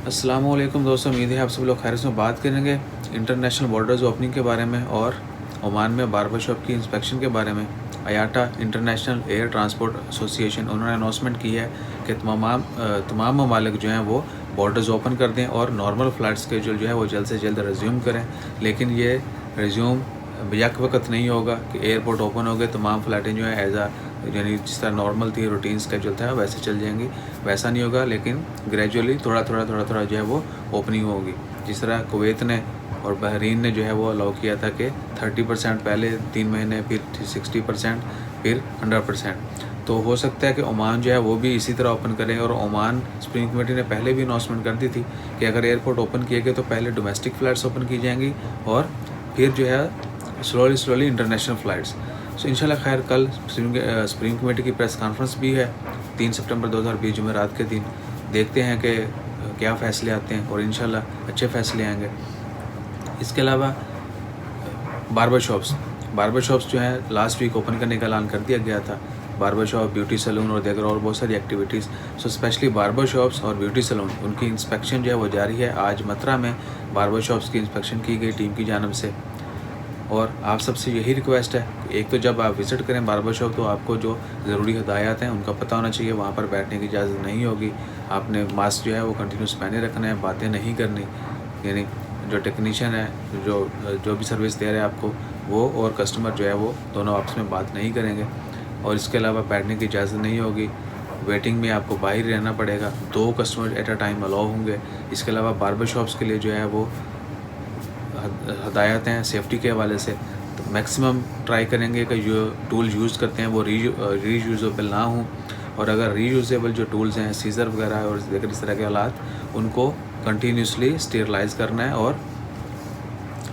अस्सलामुअलैकुम दोस्तों, उम्मीद है आप सब लोग खैरियत से। बात करेंगे इंटरनेशनल बॉर्डर्स ओपनिंग के बारे में और ओमान में बार्बर शॉप की इंस्पेक्शन के बारे में। आयाटा इंटरनेशनल एयर ट्रांसपोर्ट एसोसिएशन उन्होंने अनाउंसमेंट की है कि तमाम ममालिक जो हैं वो बॉर्डर्स ओपन कर दें और नॉर्मल फ़्लाइट स्केजूल जो है वो जल्द से जल्द रिज्यूम करें। लेकिन ये रिज्यूम यक वक्त नहीं होगा कि एयरपोर्ट ओपन हो गए तमाम फ़्लाइटें जो हैं एज़ आ यानी जिस तरह नॉर्मल थी रूटीन स्केजूल था वैसे चल जाएंगी, वैसा नहीं होगा। लेकिन ग्रेजुअली थोड़ा थोड़ा जो है वो ओपनिंग होगी। जिस तरह कुवैत ने और बहरीन ने जो है वो अलाउ किया था कि 30% पहले 3 महीने, फिर 60%, फिर 100%। तो हो सकता है कि ओमान जो है वो भी इसी तरह ओपन करें। और ओमान स्प्रिंग कमेटी ने पहले भी अनाउंसमेंट कर दी थी कि अगर एयरपोर्ट ओपन किए गए तो पहले डोमेस्टिक फ़्लाइट्स ओपन की जाएंगी और फिर जो है स्लोली इंटरनेशनल फ़्लाइट्स। सो इंशाल्लाह खैर कल स्प्रिंग कमेटी की प्रेस कॉन्फ्रेंस भी है 3 सितंबर 2020 जुमेरात के दिन। देखते हैं कि क्या फ़ैसले आते हैं और इंशाल्लाह अच्छे फ़ैसले आएंगे। इसके अलावा बार्बर शॉप्स जो हैं लास्ट वीक ओपन करने का ऐलान कर दिया गया था। बार्बर शॉप, ब्यूटी सैलून और दीगर और बहुत सारी activities. So specially barber shops और ब्यूटी सैलून उनकी इंस्पेक्शन जो है वो जारी है। आज मथुरा में बार्बर शॉप्स की इंस्पेक्शन की गई टीम की जानिब से। और आप सबसे यही रिक्वेस्ट है कि एक तो जब आप विज़िट करें बार्बर शॉप तो आपको जो ज़रूरी हदायत हैं उनका पता होना चाहिए। वहाँ पर बैठने की इजाज़त नहीं होगी। आपने मास्क जो है वो कंटिन्यूस पहने रखना है, बातें नहीं करनी। यानी जो टेक्नीशियन है, जो भी सर्विस दे रहे हैं आपको, वो और कस्टमर जो है वो दोनों आपस में बात नहीं करेंगे। और इसके अलावा बैठने की इजाज़त नहीं होगी। वेटिंग में आपको बाहर रहना पड़ेगा। 2 customer at a time allow होंगे। इसके अलावा बार्बर शॉप्स के लिए जो है वो हदायत हैं सेफ़्टी के हवाले से। तो मैक्सिमम ट्राई करेंगे कि जो टूल यूज़ करते हैं वो रीयूज़ेबल ना हों। और अगर रीयूज़ेबल जो टूल्स हैं, सीज़र वगैरह और दीगर इस तरह के आलात, उनको कंटिन्यूसली स्टेरलाइज़ करना है और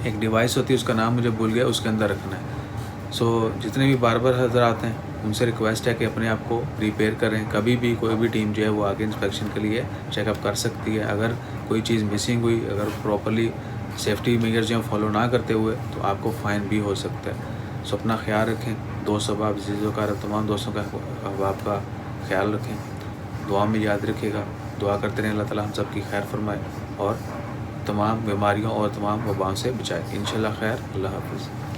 एक डिवाइस होती है उसका नाम मुझे भूल गया, उसके अंदर रखना है। सो जितने भी बार्बर हज़रात हैं उनसे रिक्वेस्ट है कि अपने आप को प्रिपेयर करें। कभी भी कोई भी टीम जो है वो आगे इंस्पेक्शन के लिए चेकअप कर सकती है। अगर कोई चीज़ मिसिंग हुई, अगर प्रॉपर्ली सेफ्टी मेजर्स जो फॉलो ना करते हुए, तो आपको फ़ाइन भी हो सकता है। सो अपना ख्याल रखें। दोस्त अहबाब अज़ीज़ों तमाम दोस्तों का अहबाब का ख्याल रखें। दुआ में याद रखिएगा। दुआ करते रहें अल्लाह ताला हम सब की खैर फरमाए और तमाम बीमारियों और तमाम वबाओं से बचाए। इंशाल्लाह खैर। अल्लाह हाफ़िज़।